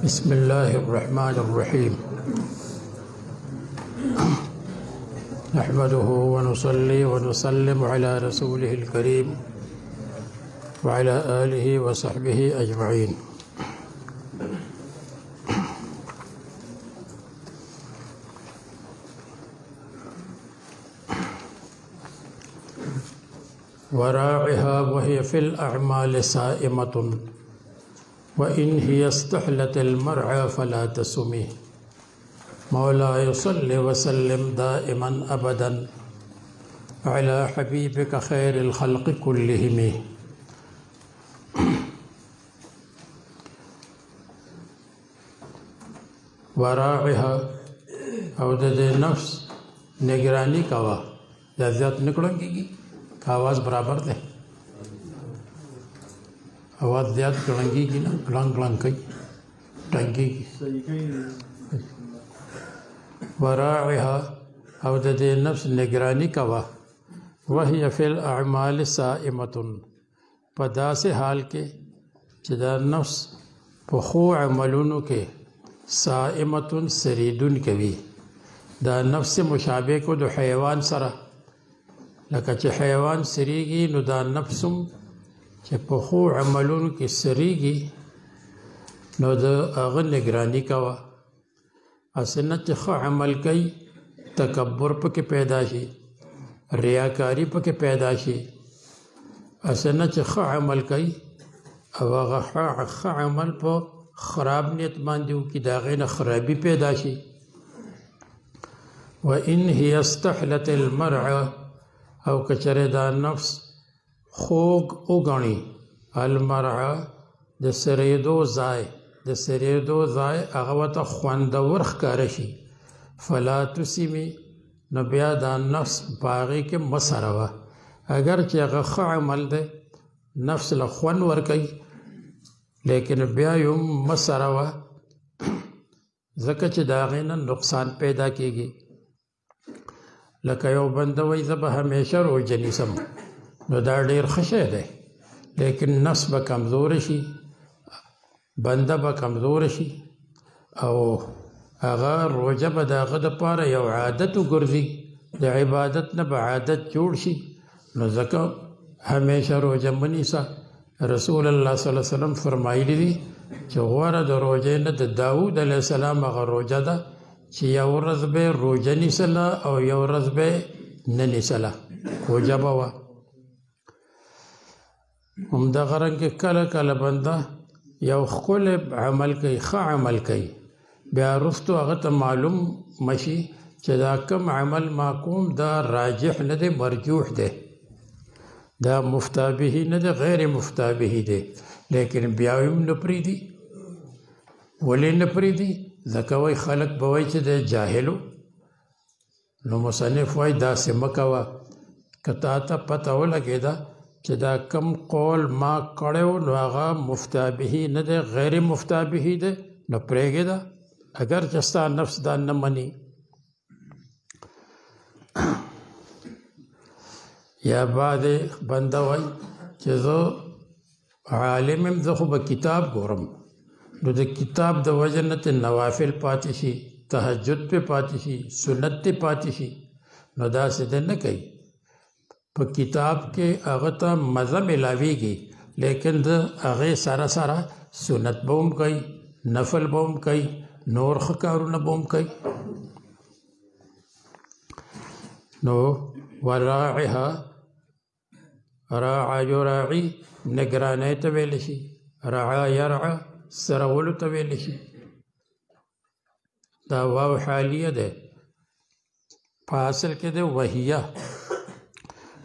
बिस्मिल्लाहिर्रहमानिर्रहीम नहमदुहु व नुसल्ली व नुसल्लिमु अला रसूलिहिल करीम व अला आलिहि व सहबिहि अजमईन। वराइहा वहिय फिल अअमाल साइमतुन व इन हिय इस्तहलतिल मरअ फला तसुमी मौलाय सल्लि व सल्लिम दाइमन अबदन अला हबीबिक खैरिल खल्क़ि कुल्लिहिम। वराइहा और दे नफ्स निगरानी कवा ज़्यादा निकलेंगी आवाज़ बराबर दे आवाज़ ज़्यादा कड़ंगी की ना गलंग गलंग कई टंगी की वराइहा और दे नफ्स निगरानी कवा वही फिल अअमाल साइमतुन पदा से हाल के जदा नफ्स पखो अमलुन के साइमतुन सरीदुन कवी दा नफ्स मुशाबे को दो हैवान सरा लका चे हैवान सरीगी नु दा नफ्सुम चे पखो अमलुन की सरीगी नु दा अगन निगरानी कवा असनत चे ख अमल कई तकब्बुर पके पैदाशी रियाकारी पके पैदाशी असनत चे ख अमल कई अवा ख अमल पर ख़राब नियत मांदियों की दागे न खराबी पैदाशी व इन ही इस्तहलतिल मरअ और कचरे दा नफ्स खोग उगणी अलमरअ द सरेदो ज़ाय अगवत ख्वांदवर ख़कारशी फला तुसिमी नबिया दा नफ्स बागी के मसरवा अगर च ख अमल दे नफ्स लख्वन वर कई लेकिन ब्या युम मसरवा ज़कच दागे न नुकसान पैदा कीगी लका यो बंदा वही जब हमेशा रोजनी सम नो दा ढेर खशे दे लेकिन नफ्स ब कमज़ोर शी बंदा ब कमज़ोर शी और अगा रोजा बदाग द पारा यो आदत गुर्जी द इबादत न ब आदत जोड़ शी नो ज़का हमेशा रोजा मनी सा रसूल अल्लाह सल्लल्लाहु अलैहि वसल्लम फरमाई दी चौवारा द रोजे न द दाऊद अलैहिस्सलाम अगर रोजा दा ची यौ रज़ बे रोजा निसला और यौ रज़ बे न निसला हो जबावा उम्दा गरंग के कल कल बंदा यौ खुल अमल कई ख अमल कई ब्या रुस्तु अगत मालूम मशी चदा कम अमल माकूम दा राजिह न दे मरजूह दे दा मुफ्ता बिही न दे गैर मुफ्ता बिही दे लेकिन ब्याम नपरी दी वले नपरी दी ज़कवई खलक बवई च दे जाहिलो नो मुसन्निफ वई दा से मकवा कता ता पता हो लगे दा चदा कम कौल मा कड़े नो आगा मुफ्ता बिही न दे गैर मुफ्ता बिही दे न प्रेगे दा अगर जस्ता नफ्स दा न मनी या बाद बंदा वई चो आलिम ज़ुब किताब गोरम नो द किताब द वजनत नवाफिल पातिशी तहज्जुद पे पातिशी सुन्नत पातिशी नो दा से न कई पर किताब के अगता मज़ा मिलावीगी लेकिन द अगे सारा सारा सुन्नत बोम कई नफल बोम कई नूर खकारू न बोम कई नो वराइहा राआ युराई निगराने तवेलशी राआ यरआ सरवल तवेलशी दा वाव हालिया दे फासिल के दे वहिया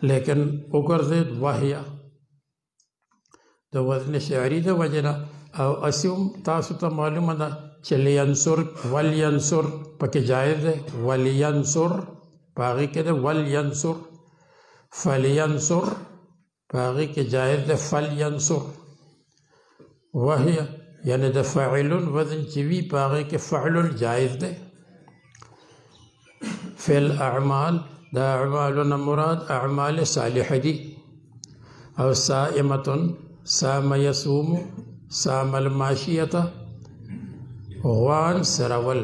लेकिन उकर दे वहिया तो वजन शायरी दे वजना और अस्यूम तासु तो मालूम ना चलियंसुर वलियंसुर पके जायज़ है वलियंसुर बागी के दे वलियंसुर फलियंसुर बागी के जायज़ है फलियंसुर वहिया यानी द फ़ाइलुन वज़न चिवी पागे के फ़ाइलुन जायज़ दे फ़िल अअमाल दा अअमालुन मुराद अअमाल सालिह दी और साइमतुन साम यसूम सामल माशियता غوان سرول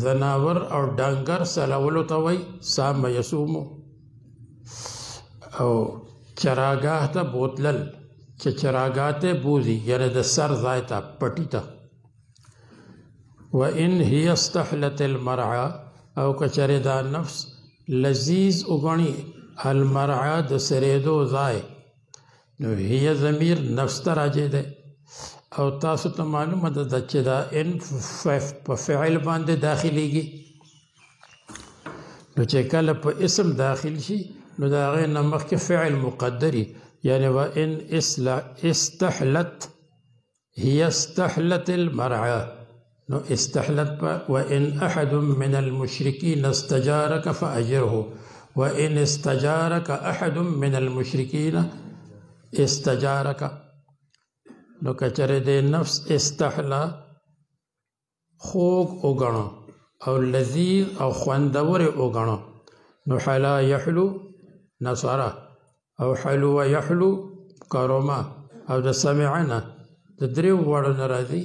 زناور او ډنګر سرولو ته وایي سام یسومو او چراګاه ته بوتلل چې چراګاه ته بوزي یعنی د سر ځای ته پټي ته وان هي استحلت المرعى او کچره دا نفس لذیذ وګڼي المرعى د سریدو ځای نو هي ضمیر نفس ته راځي ده او تاسو ته معلومه ده چې دا ان په فعل باندې داخليږي نو چې کله په اسم داخل شي نو دا غیر نمخ کې فعل مقدري یعنی وان استحلت هي استحلت المرعى نو استحلت وان احد من المشركين استجارك فاجره وان استجارك احد من المشركين استجارك نو کچره د نفس استحلا خوږ وګڼو او لذیذ او خوندور وګڼو نو حلا يحلو نصره او حلو يحلو کروما او د سمعنا د دریو وړو راځي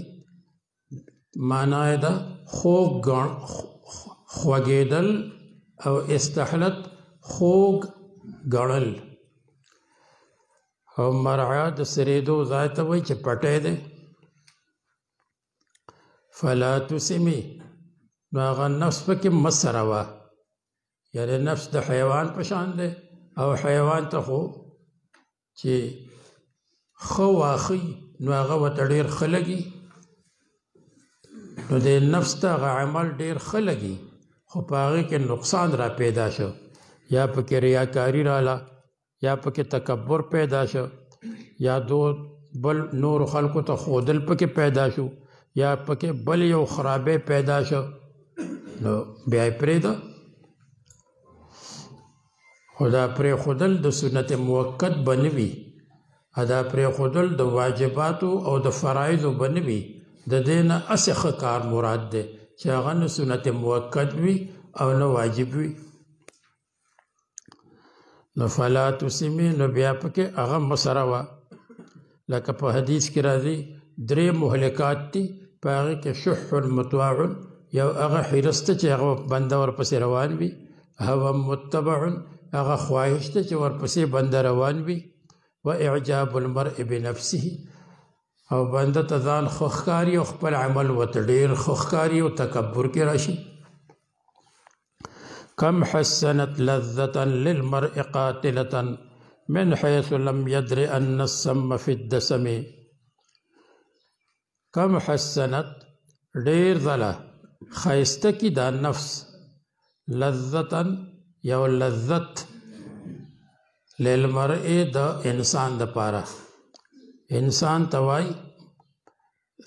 معنا ده خوږ خوږېدل او استحلت خوږ ګڼل او مرعا د سریدو ځای ته وایي چې پټی دی فلا تسمي نو هغه نفس پکې مه سروه یعنې نفس د حیوان په شان دی او حیوان ته خو چې ښه واخی نو هغه ورته ډېر ښه لګي نو د نفس ته هغه عمل ډېر ښه لګي خو په هغې کې نقصان را پیدا شو یا پکې ریاکاري راله یا پکې تکبر پیدا شو یا بل نور خلکو ته ښودل پکې پیدا شو یا پکې بل یو خرابې پیدا شو نو بیا یې پرېږده خو دا پرېښودل د سنت موقت به نه وي دا پرېښودل د واجباتو او د فرایضو به نه وي د دې نه هسې ښه کار مراد دی چې هغه نه سنت موقت وي او نه واجب وي نو فلا تسمي نو بیا پکې هغه مسروه لکه په حدیث کې راځي درې مهلکات دي په هغې کې شح مطواع یو هغه حرسته چې هغه بنده ورپسې روان وي هوا متبع هغه خواهش ته چې ورپسې بنده روان وي و اعجاب المرء بنفسه او بنده ته ځان ښه ښکاري او خپل عمل ورته ډېر ښه ښکاري او تکبر کې راشي كم حسنت لذة للمرء قاتلة من حيث لم يدر أن السم في الدسم كم حسنت ډېر ځله ښایسته کی دا نفس لذة یو لذت للمرء د انسان د پاره انسان ته وایي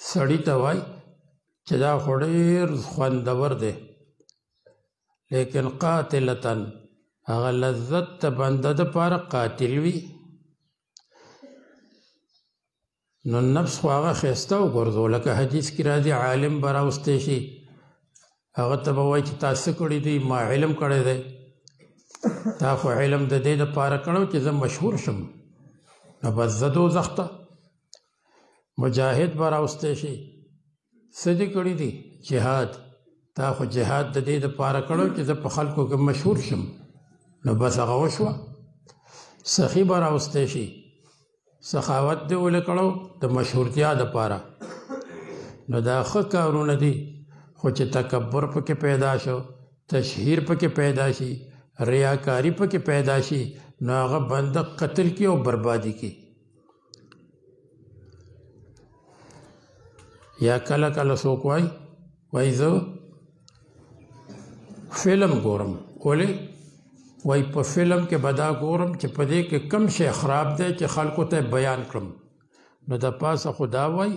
سړي ته وایي چې دا خو ډېر خوندور دی لیکن قاتلتن هغه لذت ته بنده د پاره قاتل وي نو نفس خو هغه ښایسته وګرځو لکه حدیث کې راځي عالم به راوستی شي هغه ته به وایي چې تا څه کړي دي ما علم کړی دی تا خو علم د دې دپاره کړی چې زه مشهور شم نو بس زه دوزخ ته مجاهد به راوستی شي څه دې کړي دي جهاد تا خو جهاد د دې دپاره کړی چې زه په خلکو کې مشهور شم نو بس هغه وشوه سخي به راوستی شي سخاوت دې ولې کړو د مشهورتیا دپاره نو دا ښه کارونه دي خو چې تکبر پکې پیدا شو تشهیر پکې پیدا شي ریاکاری پکې پیدا شي نو هغه بنده قتل کی او بربادي کی یا کله کله څوک وایي زه فلم ګورم ولې وای په فلم کې به دا ګورم چې په دې کې کم شی خراب دی چې خلکو ته بیان کړم نو د پاسه خو دا وای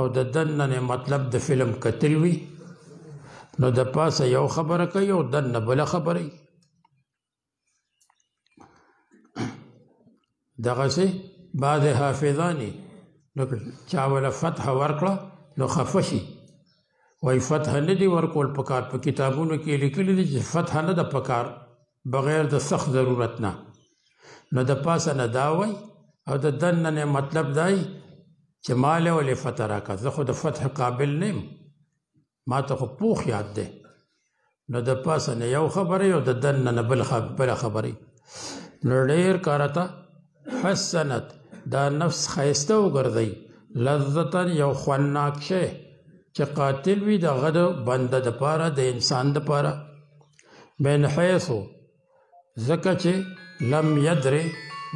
او د دننه مطلب د فلم کتل وي نو د پاسه یو خبره کوي او دننه بله خبره دغسې بعض حافظانې نو چا وله فتح ورکړه نو خفه شي وای فتح نه دی ورکول پکار په کتابونو کې لیکلي دي چې فتح نه ده پکار بغیر د سخت ضرورت نه نو د پاسه نه دا وای او د دننه مطلب دی چې مال ولې فتح راکړه زه خو د فتح قابل نه یم ما ته خو پوخ یاد دی نو د پاسه نه یو خبرې او د دننه نه بله خبرې نو ډېر کارته حسنت دا نفس ښایسته وګرځئ لذتا یو خوندناک شی چې قاتل وي د هغه د بنده دپاره د انسان دپاره من حیثو ځکه چې لم یدرې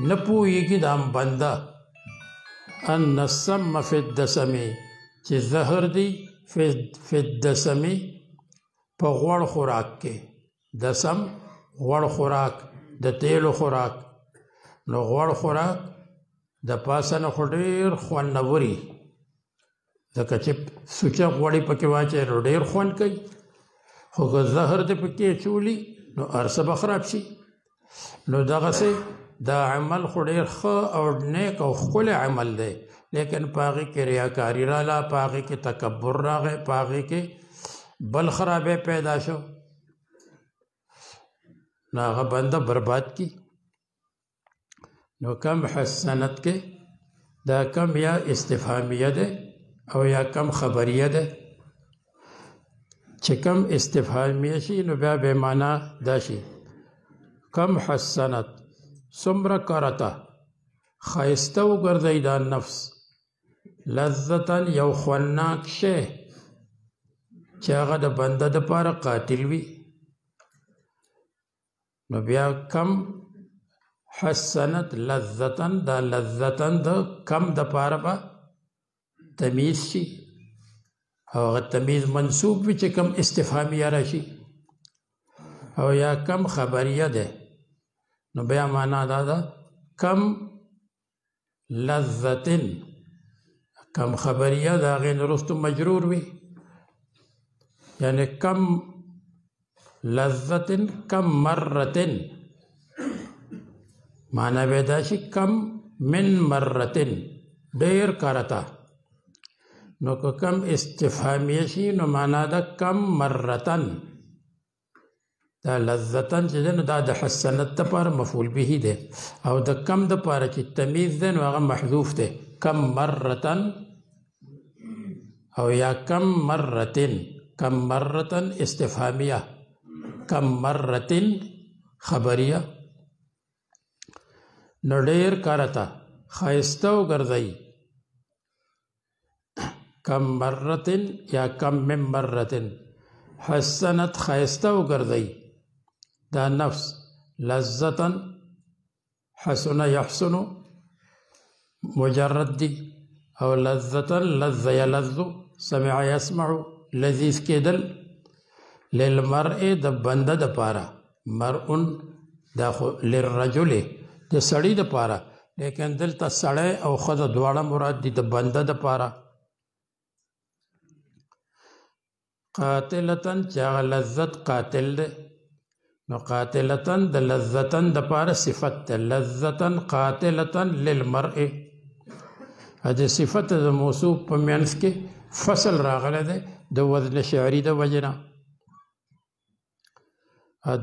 نه پوهېږي دا بنده ان السم فی الدسم چې زهر دی فی الدسم په غوړ خوراک کې دسم غوړ خوراک د تیلو خوراک نو غوړ خوراک د پاسه نه خو ډېر خوندوري ځکه چې سوچه غوړي پکې واچوې نو ډېر خوند کوي خو که زهر دې پکې اچولي نو هر څه به خراب شي نو دغسې دا عمل خو ډېر ښه او نیک او ښکلی عمل دی لیکن په هغې کې ریاکاري راله په هغې کې تکبر راغی په هغې کې بل خرابی پیدا شو نو هغه بنده برباد کی نو کم حسنت کې دا کم یا استفهامیه ده او یا کم خبریه ده چې کم استفهامیه شي نو بیا بې معنا دا شي کم حسنت څومره کرته ښایسته وګرځئ دا نفس لذتا یو خوندناک شی چې هغه د بنده دپاره قاتل وي نو بیا کم حسنت لذتن دا لذتن د کم دپاره به تمیز شي او هغه تمیز منصوب وي چې کم استفهامیه راشي او یا کم خبریه ده نو بیا معنا دا ده کم لذتن کم خبریه د هغې نه وروسته مجرور وي یعنی کم لذتن کم مرتن معنی به دا شي کم من مرتن ډېر کرته نو که کم استفهامیه شي نو معنا ده کم مرتن دا لذتن چې دی نو دا د حسنت دپاره مفعول به دی او د کم دپاره چې تمیز دی نو هغه محذوف دی کم مرتن او یا کم مرتن کم مرتن استفهامیه کم مرتن خبریه نو ډېر کرته ښایسته وګرځئ کم مرتن یا کم من مرتن حسنت ښایسته وګرځئ دا نفس لذتا حسن یحسن مجرد دی او لذتا لذ یلذ سمع یسمع لذیذ کېدل للمرء د بنده دپاره مرء دا خو للرجل د سړي دپاره لیکن دلته سړی او ښځه دواړه مراد دي د بنده دپاره قاتلتن چې هغه لذت قاتل دی نو قاتلتن د لذتن دپاره صفت ده لذتن قاتلتن للمرء د صفت د موصوف په منځ کې فصل راغلی دی د وزن شعري د وجې نه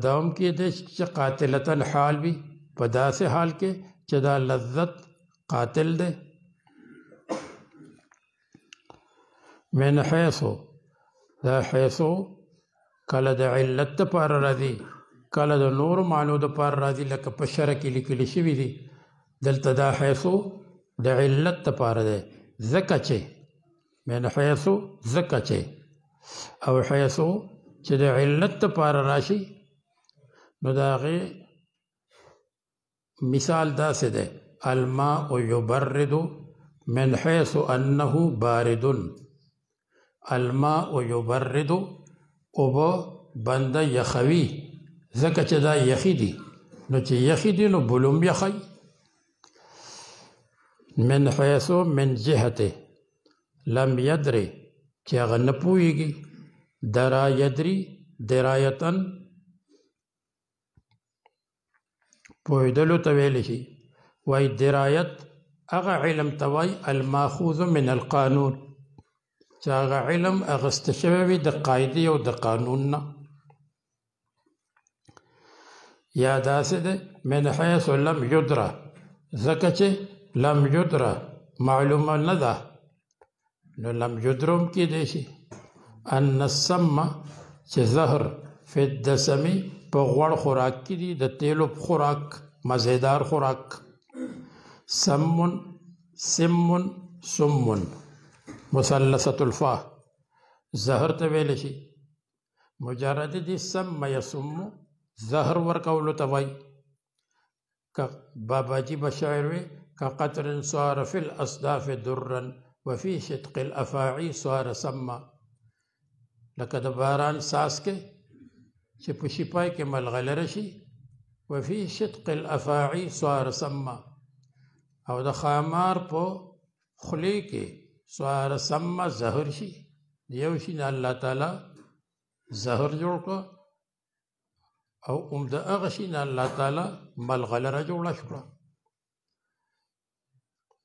دا هم کېدی چې قاتلتن حال وي په داسې حال کې چې دا لذت قاتل دی من حیثو دا حیثو کله د علت دپاره راځي کله د نورو معنو دپاره راځي لکه په شرع کې لیکلي شوي دي دلته دا حیثو د علت دپاره دی ځکه چې من حیثو ځکه چې او حیثو چې د علت دپاره راشي نو د هغې مثال داسې دی الماء یبرد من حیث انه بارد الماء یبرد اوبه بنده یخوي ځکه چې دا یخي دي نو چې یخي دي نو بلوم یخی من حیث من جهته لم یدري چې هغه نه پوهېږي درا یدري درایتن پوهېدلو ته ویلی شي وایي درایت هغه علم ته وایي الماخوذ من القانون چې هغه علم اخیسته شوی وي د قاعدې او د قانون نه یا داسې دی من حیث لم یدره ځکه چې لم یدره معلومه نه ده نو لم یدره هم کېدی شي ان السم چې زهر فی الدسم په غوړ خوراک کې دي د تیلو خوراک مزیدار خوراک سمن سمن سمن مثلثه الفا زهر ته ویل شي مجرد دي سم یسم زهر ورکولو ته وایي باباجی بشاعر وی كقطر صار في الأصداف درا وفي شدق الأفاعي صار سما لکه د باران ساس کې چې په شپای کې ملغلره شي وفي شدق الأفاعي صار سما او د خامار په خلی کې صار سما زهر شي یو شي نه الله تعالی زهر جوړ کړ او د هغه شي نه الله تعالی ملغلره جوړه شوه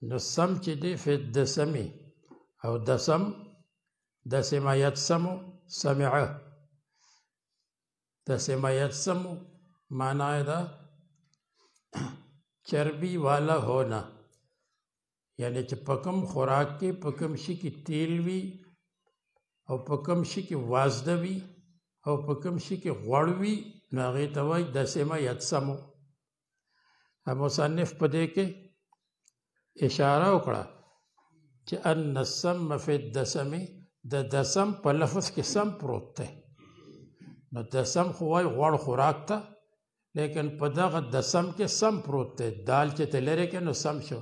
نو سم چې دی فی الدسمی او دسم دسم یتسمو سمعه دسم یتسمو معنی دا چربی والا ہونا یعنی چې پکم خوراک کې پکم شي کې تیل وی او پکم شي کې وازده وی او پکم شي کې غوړ وی نو هغې ته وایي دسم یتسمو مصنف په دې کې اشاره وکړه چې ان السم فی الدسم د دسم په لفظ کې سم پروت دی نو دسم خو وایي غوړ خوراک ته لیکن په دغه دسم کې سم پروت دی دال چې ته لرې کې نو سم شو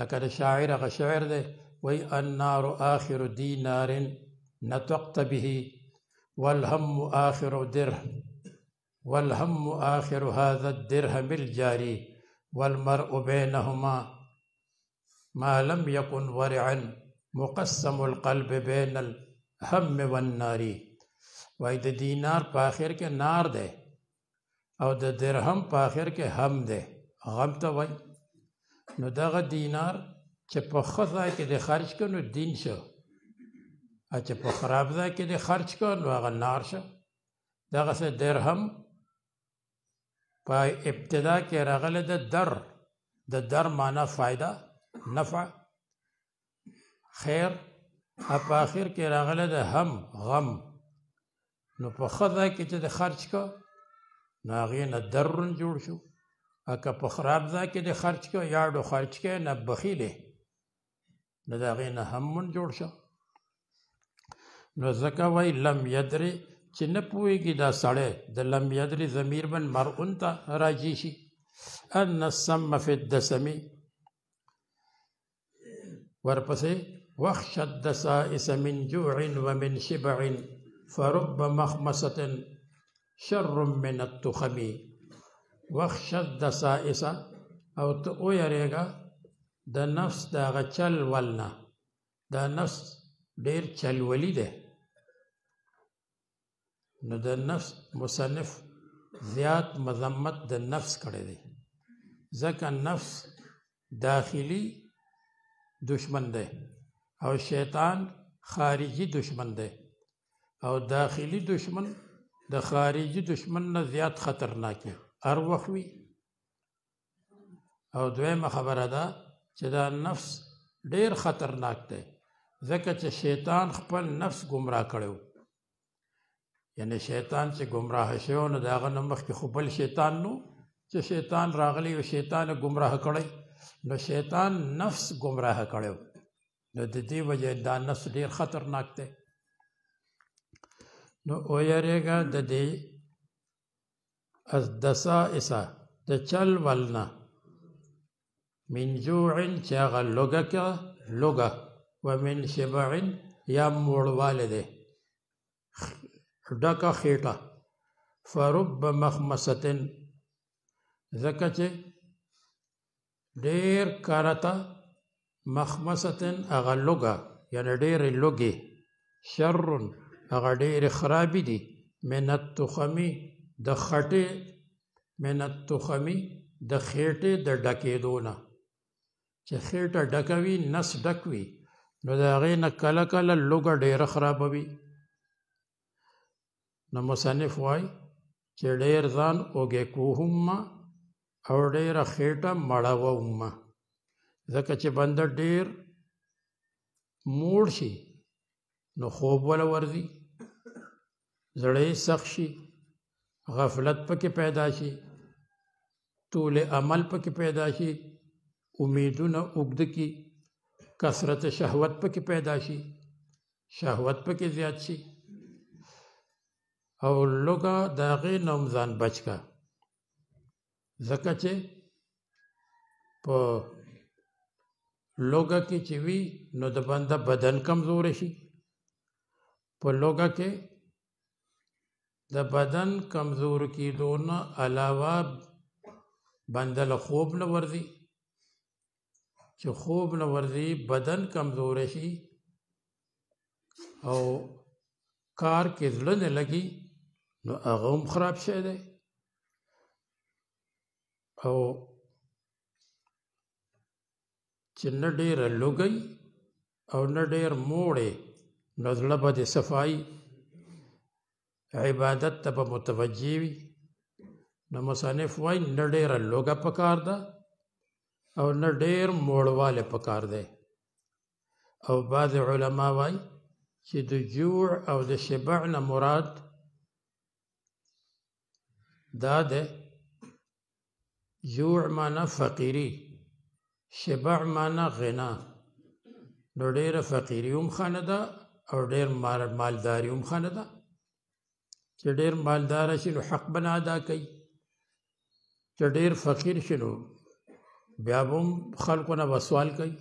لکه د شاعر هغه شعر دی وایي النار آخر دینار نطقت به والهم آخر درهم والهم آخر هذا الدرهم الجاري والمرء بينهما ما لم يكن ورعا مقسم القلب بين الهم والنار وای د دینار په آخر کې نار ده او د درهم په آخر کې هم ده غم ته وای نو دغه دینار چې په ښه ځای کې د خرج کړو نو دین شو او چې په خراب ځای کې د خرج کړو نو هغه نار شو دغسې درهم په ابتدا کې راغلی د در معنا فایده نفع خیر په آخر کې راغلی د هم غم نو په ښه ځای کې چې د خرج کو نو هغې نه درون جوړ شو او که په خراب ځای کې د خرج کو یاډو خرج کې نه بخیلې نو د هغې نه همون جوړ شو نو ځکه وایي لم یدري چې نه پوهېږي دا سړی د لم یدري ضمیر بن مرعون ته راجي شي ان السم فی الدسم ورپسې واخشى الدسائس من جوع ومن شبع فرب مخمصة شر من التخم واخشى الدسائس او ته ویریږه د نفس د هغه چل ولنه دا نفس ډېر چلولی دی نو د نفس مصنف زیات مذمت د نفس کړی دی ځکه نفس داخلي دشمن دی او شیطان خارجي دشمن دی او داخلي دشمن د خارجي دشمن نه زیات خطرناکي هر وخت وي او دویمه خبره ده چې دا نفس ډېر خطرناک دی ځکه چې شیطان خپل نفس ګمراه کړی یعنی شیطان چې ګمراه شوی نو د هغه نه مخکې خو بل شیطان نو چې شیطان راغلی او شیطان ګمراه کړی نو شیطان نفس ګمراه کړی نو د دې وجې دا نفس ډېر خطرناک دی نو ویریږه د دې الدسائس د چل ولنه من جوع چې هغه لوږه کې لوږه ومن شبع یا موړوالی دی ډکه خېټه فرب مخمصة ځکه چې ډېر کارته مخمصة هغه لوږه یعنې ډېرې لوږې شر هغه ډېرې خرابې دي من التخمي د خټې من التخمي د خېټې د ډکېدو نه چې خېټه ډکه وي نس ډک وي نو د هغې نه کله کله لوږه ډېره خرابوي نو مصنف وایي چې ډېر ځان اوږې کوهم او ډېره خېټه مړوم ځکه چې بنده ډېر موړ شي نو خوب ولا ورځي، زړه سخت شي، غفلت پکې پیدا شي، طول عمل پکې پیدا شي، امیدونه اوږده کی، کثرت شهوت پکې پیدا شي، شهوت پکې زیات شي، او لوګه د هغې نه هم ځان بچ کا، ځکه چې په لوګه کې چې وي نو د بنده بدن کمزوری شي، په لوګه کې د بدن کمزور کېدو نه علاوه بنده له خوب نه ورځي، چې خوب نه ورځي بدن کمزوری شي او کار کې زړه نه لګي نو هغه هم خراب شی دی. او چې نه ډېره لوګی او نه ډېر موړی نو زړه به د صفایي عبادت ته به متوجه وي. نو مصنف وایي نه ډېره لوګه پکار ده او نه ډېر موړوالی پکار دی. او بعض علما وایي چې د جوع او د شبع نه مراد دا ده، جوع معنا فقیری، شبع معنا غنا. نو ډېره فقیری هم ښه نه ده او ډېر مالداري هم ښه نه ده. چې ډېر مالداره شي نو حق به نه ادا کوي، چې ډېر فقیر شي نو بیا به هم خلکو نه به سوال کوي.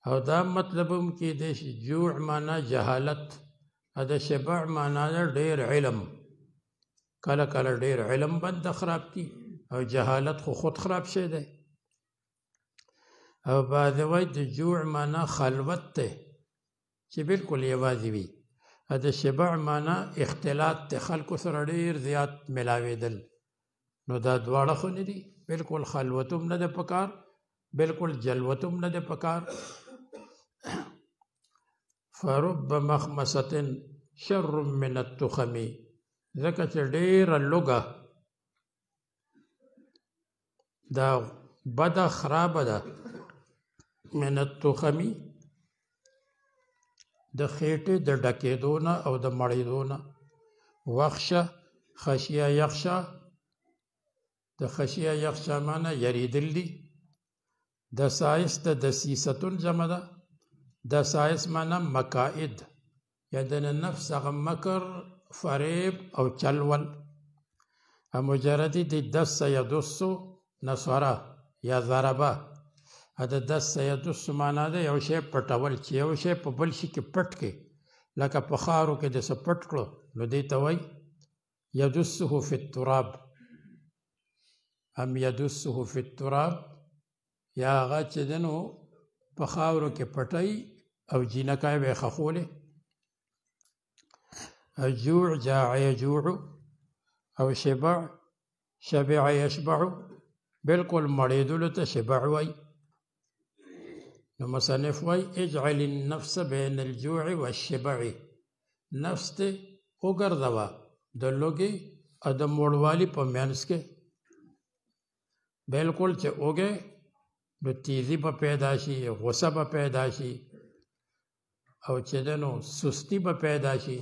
او دا مطلب هم کېدی شي جوع معنا جهالت، د شبع معنا ډېر علم. کله کله ډېر علم بنده خراب کی او جهالت خو خود خراب شي دی. او بعضې وایي د جوع معنا خلوت دی چې بالکل یوازې وي. د شبع معنا اختلاط دی، خلکو سره ډېر زیات ملاوېدل. نو دا دواړه خو نه دي، بالکل خلوت هم نه دی پکار، بالکل جلوت هم نه دی پکار. فرب مخمصة شر من التخم، ځکه چې ډېره لوګه دا بده خرابه ده. من التخم د خېټې د ډکېدو نه او د مړېدو نه. وخشه خشیه یخشه، د خشیه یخشه معنا یریدل دي. د سایس د دسیستون جمع ده. د سایس معنا مکائد، یا د نفس هغه مکر، فریب او چلول. مجردی د دس یدسو نصره یا ضربه، د دس یدسو معنا ده یو شی پټول، چې یو شی په بل شي کې پټ کې، لکه په خارو کې د څه پټ کړو نو دې ته وایي یدسه فی التراب. هم یدسه فی التراب، یا هغه چې دی نو په خاورو کې پټی او جینکای به یې خښولې. جوع جاع یجوع، او شبع شبع یشبع، بالکل مړېدلو ته شبع وایي. نو مصنف وایي اجعل النفس بین الجوع والشبع، نفس ته وګرځوه د لوږې او د موړوالي په منځ کې. بالکل چې وږې نو تیزی به پیدا شي، غصه به پیدا شي، او چې دی نو سستی به پیدا شي،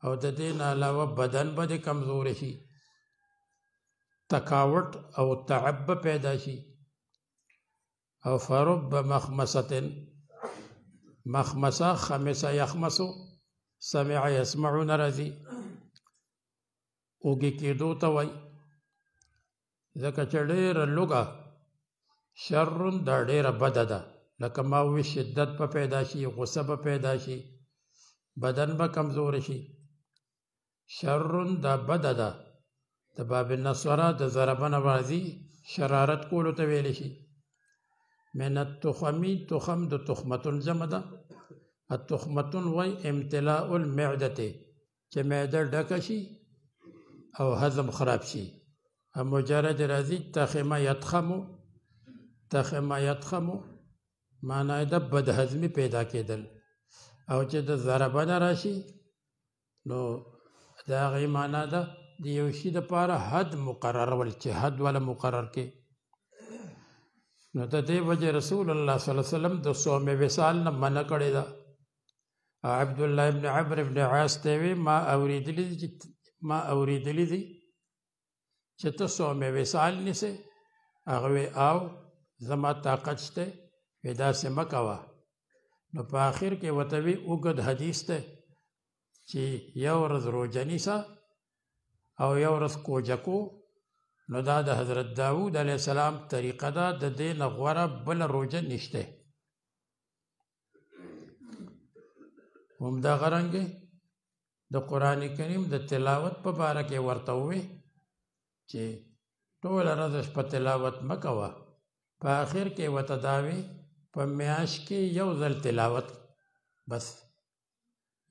او د دې نه علاوه بدن به د کمزوری شي، تکاوټ او تعب به پیدا شي. او فرب مخمصة، مخمصه خمسه یخمسو، سمع یسمعو نرازی، اوږې کېدو ته وایي. ځکه چې ډېره لوږه شرون دا ډېره بده ده. لکه ما ووی شدت به پیدا شي، غصه به پیدا شي، بدن به کمزوری شي. شرون دا بده ده، د باب نصره د ضربه نه راځي، شرارت کولو ته ویلی شي. من التخمی، تخم د تخمتون جمع ده. التخمتون وای امتلاء المعده، چې معده ډکه شي او هضم خراب شي. مجرد راځي تخمه یتخمو، تخمه یتخمو معنی د بدهضمي پیدا کېدل. او چې د ضربه نه راشي نو د هغې معنا ده د یو شي دپاره حد مقررول، چې حد ولا مقرر کې. نو د دې وجې رسول الله صلی الله علیه وسلم د صوم وصال نه منع کړې ده. عبد الله ابن عمرو ابن عاص ته وی ما اوریدلی دي چې ته څو مې وصال نیسې هغه وی او زما طاقت شته وی داسې مه کوه نو په آخر کې ورته وی اوږد حدیث دی چې یو ورځ روژه نیسه او یو ورځ کوجکو نو دا د حضرت داود علیه السلام طریقه ده د دې نه غوره بله روژه نشته همدغه رنګې د قرآن کریم د تلاوت په باره کې ورته ووی چې ټوله ورځ شپه تلاوت مه کوه په آخر کې ورته دا وی په میاشت کې یو ځل تلاوت بس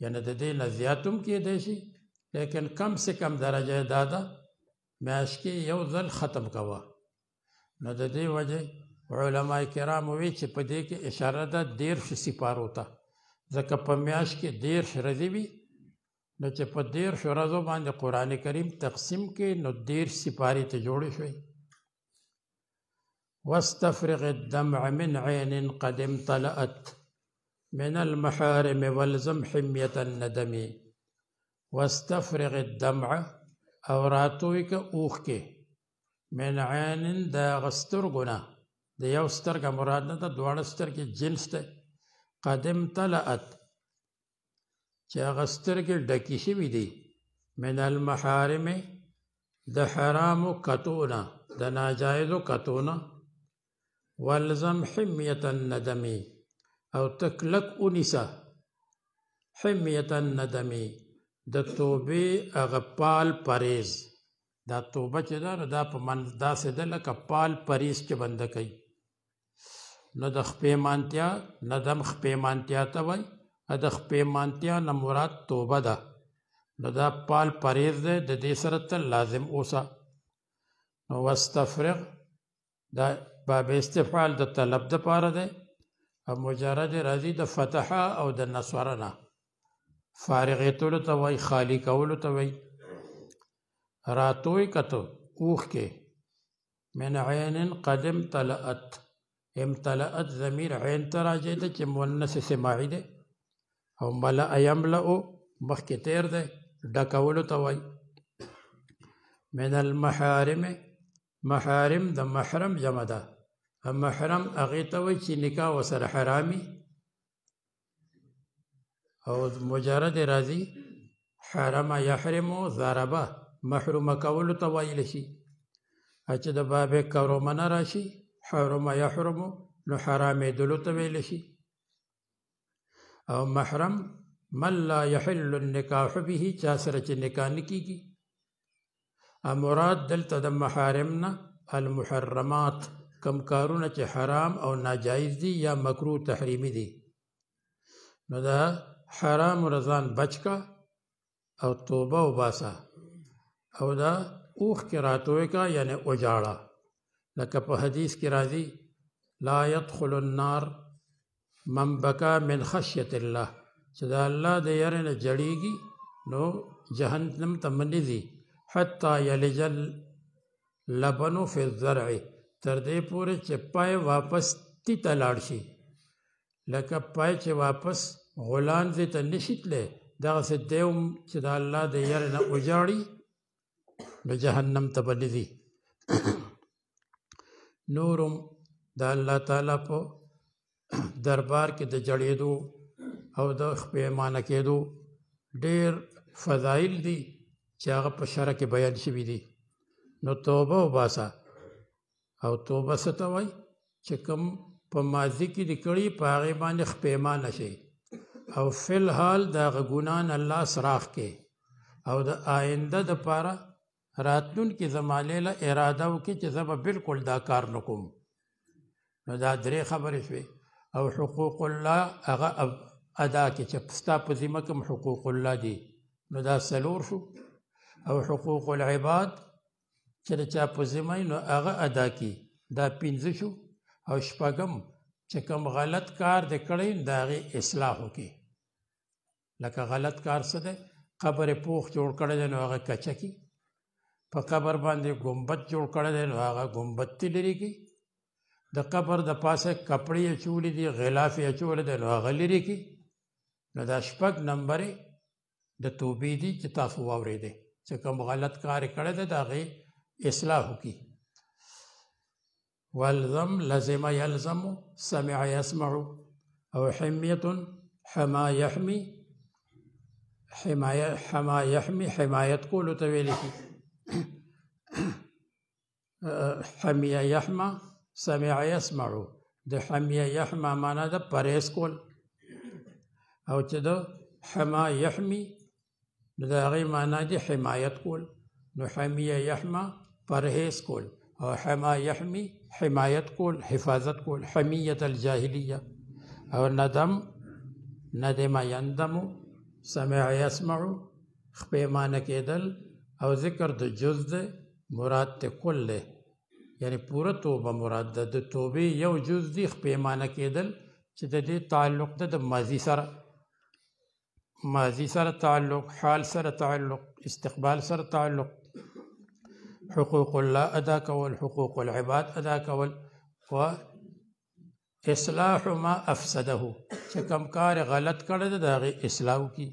یعنی د دې نه زیات هم کېدی شي لیکن کم سے کم درجه دا ده میاشت کې یو ځل ختم کوه نو د دې وجه علما کرام وی چې په دې کې اشاره ده 13 سپارو ته ځکه په میاشت کې 13 ورځې وي نو چې په 13 ورځو باندې قرآن کریم تقسیم کې نو 13 سپارې ته جوړې شوې واستفرغ الدمع من عين قد امتلأت من المحارم والزم حمية الندم واستفرغ الدمع او راتوی که اوخ کې من عین دا غسترګونه د یو سترګه مراد نه ده دواړه سترګې جنس ده قد امتلأت چې هغه سترګې ډکې شوي دي من المحارم د حرامو کتونه د ناجایزو کتونه والزم حمیة الندم او تکلک اونیسه حمیة الندم د توبې هغه پال پریز دا توبه چې ده نو دا په من داسې ده لکه پال پریز چې بنده کوي نو د خپېمانتیا ندم خپېمانتیا ته وایي د خپېمانتیا نه مراد توبه ده نو دا پال پریز دی د دې سره تل لازم اوسه نو واستفرغ دا باب استفعال د طلب دپاره دی او مجرد راځي د فتحه او د نصره نه فارغېتلو ته وایي خالی کولو ته وایي راتوی کتو اوخ کې من عین قد امتلأت امتلأت ضمیر عین ته راجع ده چې مؤنث سماعي دی او ملأ یملأ مخکې تیر دی ډکولو ته وایي من المحارم محارم د محرم جمع ده محرم هغې ته وایي چې نکاح ورسره حرامي او مجرد راځي حرم یحرمو ضربه محرومه کولو ته ویل شي چې د باب کرومه نه راشي حرم یحرمو نو حرامېدلو ته ویل شي او محرم من لا يحل النکاح به چا سره چې نکاح نه کیږي مراد دلته د محارم نه المحرمات کم کارونه چې حرام او ناجایز دي یا مکروه تحریمی دي نو دا حرام رضان بچکا او توبه وباسه او دا اوخ کې راتوی کا یعنی اجاړه لکه په حدیث کې راځي لا يدخل النار من بکا من خشیت الله چې دا الله د یاره نه جړیږي نو جهنم ته منې ځي حتی یلج اللبن فی الزرع تر دې پورې چې پای واپس تی ته لاړ شي لکه پای چې واپس غولان دې ته نشي تللی دغسې دی هم چې د الله د یارې نه وجاړي نو جهنم ته به نه ځي نور هم د الله تعالی په دربار کې د جړېدو او د خپېمانه کېدو ډېر فضایل دي چې هغه په شرع کې بیان شوي دي نو توبه وباسه او توبه څه ته وایي چې کوم په ماضي کې دې کړي په هغې باندې خپېمانه شي او فی الحال د هغه ګناه نه الله سراغ کې او د آینده دپاره راتلونکي زمانې له اراده وکړي چې زه به بلکل دا کار نه کوم نو دا درې خبرې شوې او حقوق الله هغه ادا کړي چې ستا په ذمه کوم حقوق الله دي نو دا څلور شو او حقوق العباد چې د چا په ذمه نو هغه ادا کړي دا پنځه شو او شپږم چې کوم غلط کار دې کړی د هغې اصلاح وکړي لکه غلط کار څه دی قبر پوخ جوړ کړی دی نو هغه کچه کړي په قبر باندې ګمبد جوړ کړی دی نو هغه ګمبد تی لرې کړي د قبر د پاسه کپړې اچولې دي غلاف یې اچولی دی نو هغه لرې کړي نو دا شپږ نمبرې د توبې دي چې تاسو واورېدې چې کوم غلط کار یې کړی دی د هغې اصلاح وکړي. والزم لزم یلزم سمع یسمع او حمیة حما یحمی حما یحمی حمایت کولو ته ویل شي. حمیه یحما سمع یسمع د حمیه یحما معنا د پرهیز کول او چې د حما یحمی نو د هغې معنا دی حمایت کول. نو حمیه یحما پرهیز کول او حما یحمی حمایت کول حفاظت کول. حمیت الجاهلیه او ندم ندم یندم سمع یسمع خپیمانه کېدل او ذکر د جز ده مراد ته کل ده یعنی پوره توبه مراد ده. د توبې یو جز دی خپیمانه کېدل چې د دې تعلق ده د ماضي سره تعلق، حال سره تعلق، استقبال سره تعلق، حقوق الله ادا کول، حقوق العباد ادا کول و اصلاح ما افسده چې کوم کار غلط کړی دی د هغې اصلاح وکړي.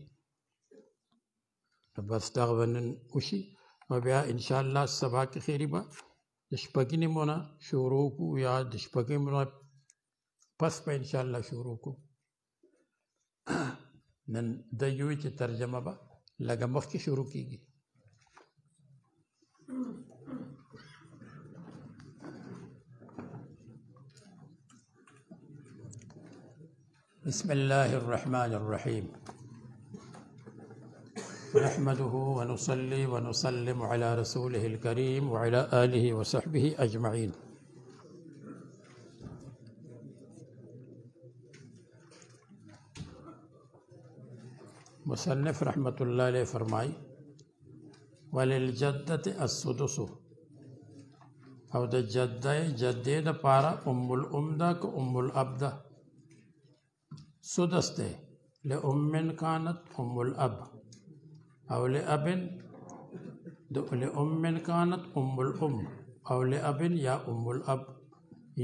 بس دغه به نن وشي او بیا انشاءالله سبا کې خیري به د شپږي نمو نه شروع کړو یا د شپږي نه پس به انشاءالله شروع کړو. نن د یوې چې ترجمه به لږه مخکې شروع کېږي. بسم الله الرحمن الرحيم نحمده ونصلي ونسلم على رسوله الكريم وعلى آله وصحبه أجمعين. مصنف رحمة الله عليه فرمائی وللجدة السدس او د جدې د پاره الأم که الأب ده. سدس ده لأم كانت الأب او لأب لأم كانت الأم او لأب یا الأب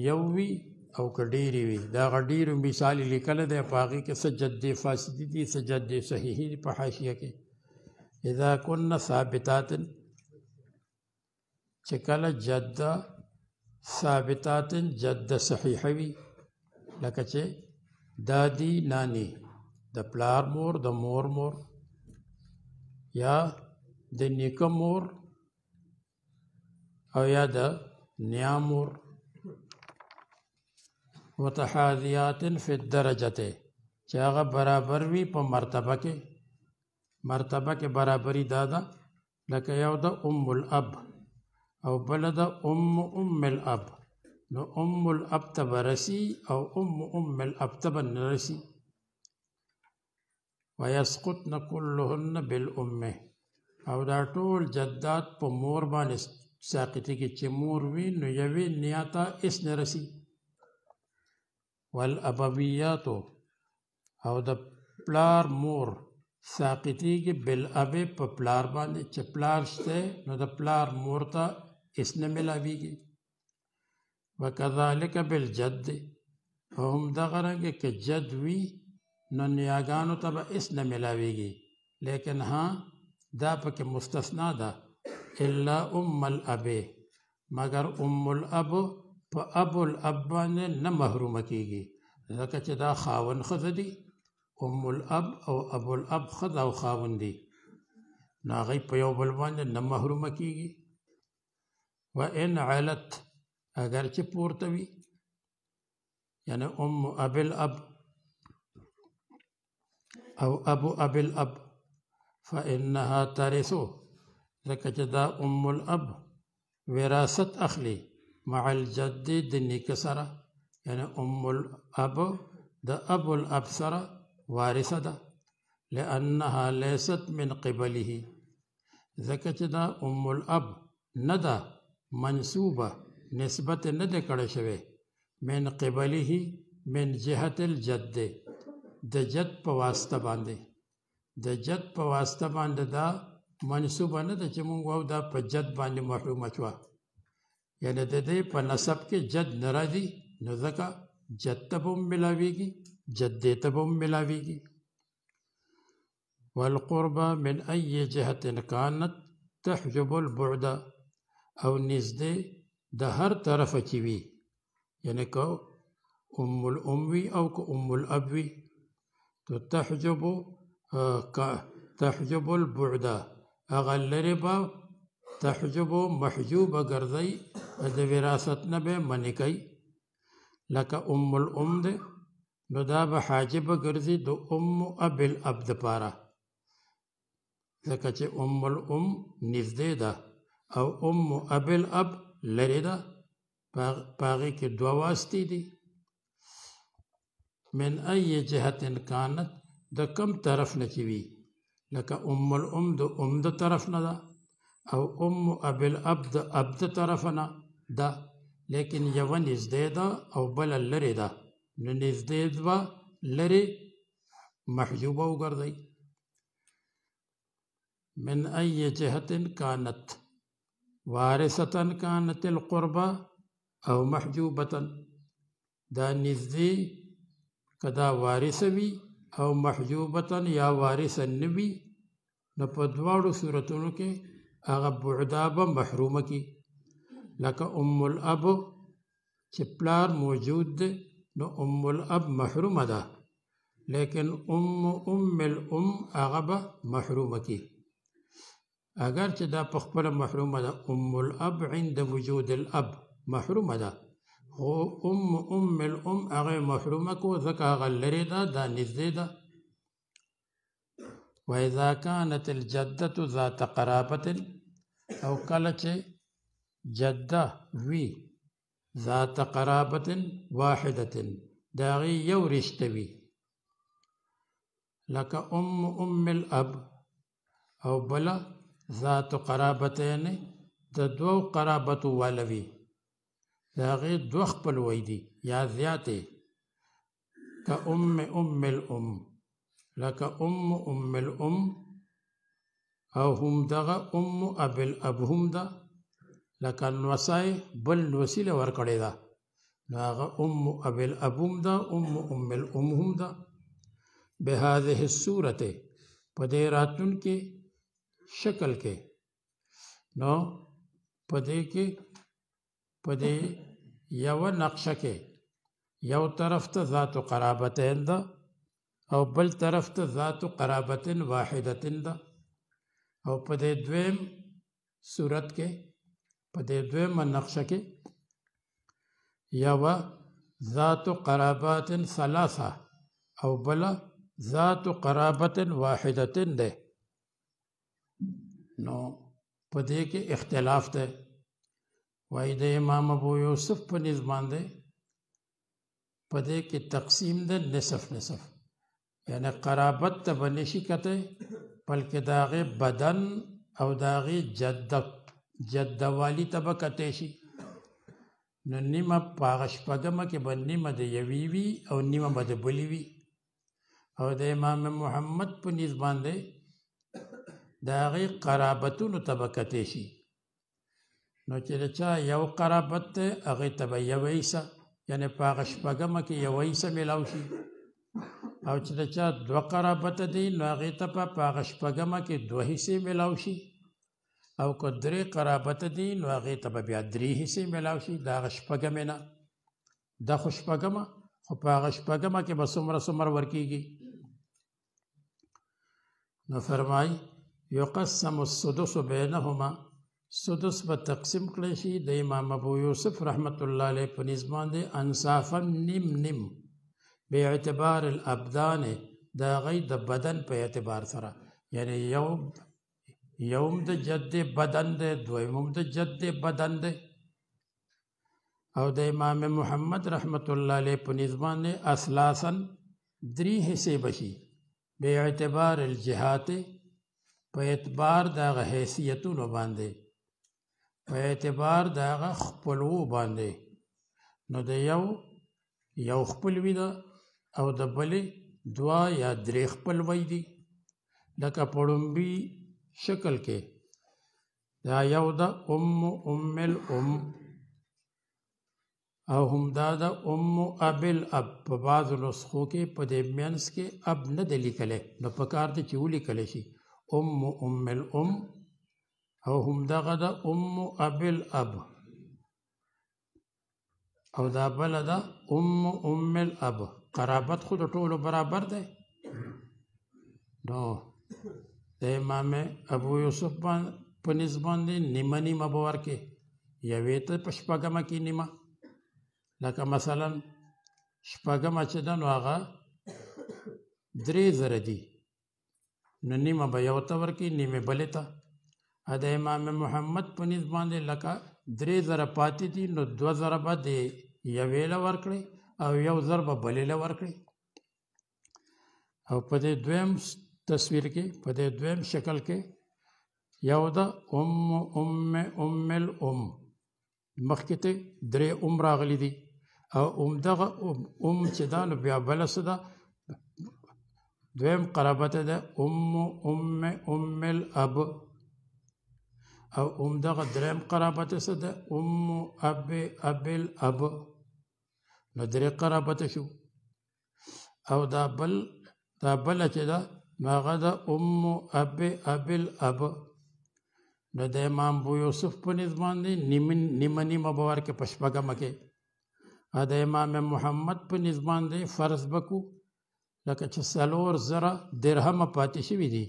یووی او کډیری وی. دا غډیرو مثال لیکل دی په هغې کې څه جدې فاسدې دي څه جدې صحیحې دي په حاشیه کې. اذا كن ثابتات چې کله جده ثابتات جده صحیحه وي لکه چې دادی نانی د پلار مور د مور مور یا د نیکه مور او یا د نیا مور. متحاذیات فی الدرجه چې هغه برابر وي په مرتبه کې برابري دادا لکه یو د الاب او بل د الاب. نو الاب ته برسي او الاب ته بنرسي. ويسقطن كلهن بالام او دا ټول جدات په مور باندې ساقطي کې چې مور وي نو یوې نیاته اس نرسي. والابویات او د پلار مور ساقطي کې بالاب په پلار باندې چې پلار شته نو د پلار مور ته اس نه ملاويږي. وکذالک بالجد هم دغه رنګه کې جد وي نو نیاګانو ته به اس نه ملاويږي لیکن ها دا پکې مستثنا ده الا الاب مگر الاب په ابو الاب باندې نه محرومه کېږي ځکه چې دا خاون ښځه دي. الاب او ابو الاب ښځه او خاون دي نو هغوی په یو بل باندې نه محرومه کېږي. وان علت اگر چې پورته وي یعنی اب الاب او ابو اب الاب فانها ترثو ځکه چې دا الاب وراثت اخلي مع الجد د نیکه سره یعنی الاب د ابو الاب سره وارثه ده. لانها ليست من قبله ځکه چې دا الاب نه ده منسوبه نسبت نه ده کړی شوی من قبله من جهت الجد د جد په واسطه باندې دا منسوبه نه ده چې مونږ واو دا په جد باندې محرومه شوه یعنی د دې په نسب کې جد نه راځي نو ځکه جد ته به هم ملاویږي جدې ته به هم ملاویږي. والقربة من أي جهة كانت تحجب البعد او نزدې د هر طرفه چې وي یعنی که ام الام وي او که ام الاب وي تو تحجب البعد هغه لرې به تحجب محجوبه ګرځي د وراثت نه به منې کوي لکه ام الام دی نو دا به حاجبه ګرځي د ام اب الاب دپاره ځکه چې ام الام نږدې ده او ام اب الاب لرې ده په هغې کې دوه واسطې دي من ای جهت کانت د کم طرف نه چې وي لکه ام الام د ام د طرف نه ده او ام اب الاب د اب د طرف نه ده لیکن یوه نږدې ده او بله لرې ده نو نږدې دوه لرې محجوبه وګرځئ من أي جهة كانت وارثة كانت القربة أو محجوبة دا نزدې کدا وارثه وي او محجوبة یا وارثه نه وي نو په دواړو صورتونو کې هغه بعدا به محرومه کی لکه ام الاب چې پلار موجود دی نو ام الاب محرومه ده لیکن ام الام هغه به محرومه کی اگر چې دا په خپله محرومه ده ام الاب عند وجود الاب محرومه ده خو ام الام هغه محرومه کو ځکه هغه لرې ده دا نږدې ده واذا كانت الجده ذات قرابه او کله چې جده وي ذات قرابه واحده د هغې یو رشته وي لکه ام الاب او بله ذات قرابتین د دوو قرابتو والا وي د هغې دوه خپلوۍ دي یا زیاتې که ام الام لکه ام الام او هم دغه ام اب الاب هم ده لکه نوسای بل نوسي له ورکړې ده نو هغه ام اب الاب هم ده ام الام هم ده بهذه الصورت په دې راتلونکي شکل کې نو په دې یوه نقشه کې یو طرف ته ذات قرابتین ده او بل طرف ته ذات قرابتین واحدتین ده او په دې دویم صورت کې په دې دویمه نقشه کې یوه ذات قرابتین ثلاثه او بله ذات قرابتین واحدتین ده نو په دې کې اختلاف ده وایي د امام ابو یوسف په نظ باندې په دې کې تقسیم ده نصف یعنی قرابت ته به نشي کتی بلکې د هغې بدن او د هغې جدوالی ته به کتی شي نو نیمه په هغه شپږمه کې به نیمه د یوې وي او نیمه به د بلې وي او د امام محمد په نظ باندې د هغې قرابتونو ته به کتی شي نو چې د چا یو قرابت دی هغې ته به یوه حصه یعنې په هغه شپږمه کې یوه حصه میلاو شي او چې د چا دوه قرابته دی نو هغې ته په هغه شپږمه کې دوه حصې میلاو شي او که درې قرابته دی نو هغې ته به بیا درې حصې میلاو شي د هغه شپږمې نه دا خو شپږمه خو په هغه شپږمه کې به څومره ورکېږي نو فرمایي یقسم السدس بینهما سدس به تقسیم کړی شي د امام ابو یوسف رحمت الله علیه په نظ باندې انصافا نیم به اعتبار الابدان د هغې د بدن په اعتبار سره یعنی یوم د جد بدن دی دویم د جد بدن دی او د امام محمد رحمت الله علیه په نظ باندې اثلاثا درې حصې بشي به اعتبار الجهات په اعتبار د هغه حیثیتونو باندې په اعتبار د هغه خپلوو باندې نو د یو خپلوي ده او د بلې دوه یا درې خپلوۍ دي لکه په ړومبي شکل کې دا یو ده ام الام او هم دا د ام اب الاب په بعضو نسخو کې په دې منځ کې اب نه دی لیکلی نو پکار دی چې ولیکلی شي ام الام او هم دغه د ام اب الاب او دا بله ده ام الاب قرابت خو د ټولو برابر دی نو د امام ابو یوسف په نسبت باندې نیمه نیمه به ورکې یوې ته په شپږمه کې نیمه لکه مثلا شپږمه چې ده نو هغه 3000 دي نو نیمه به یو ته ورکې نیمه بلې ته د امام محمد په نسبت باندې لکه 3000 پاتې دي نو 2000 به د یوې له ورکړي او 1000 به بلې له ورکړي او په دې دویم تصویر کې په دې دویم شکل کې یو ده ام الام مخکې ته 3 راغلي دي او دغه چې دا نو بیا بله څه ده دویم قرابت ده ام الاب او دغه دریم قرابت څه ده اب الاب نو 3 قرابت شو او دا بله چې ده نو هغه ده اب الاب نو د امام ابو یوسف په نسبت باندې نیمه به ورکې په شپږمه کې د امام محمد په نسبت باندې فرض بکو لکه چې 4000 درهمه پاتې شوي دي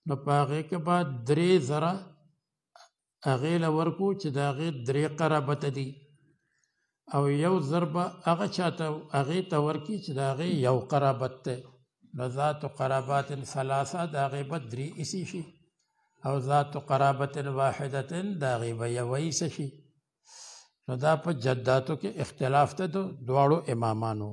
نو په هغې کې به 3000 هغې له ورکو چې د هغې 3 قرابته دي او 1000 به هغه چاته هغې ته ورکي چې د هغې 1 قرابت دی نو ذات قرابات ثلاثه د هغې به 3 ایسي شي او ذات قرابت واحدة د هغې به 1 ایسه شي نو دا په جداتو کې اختلاف ته د دواړو امامانو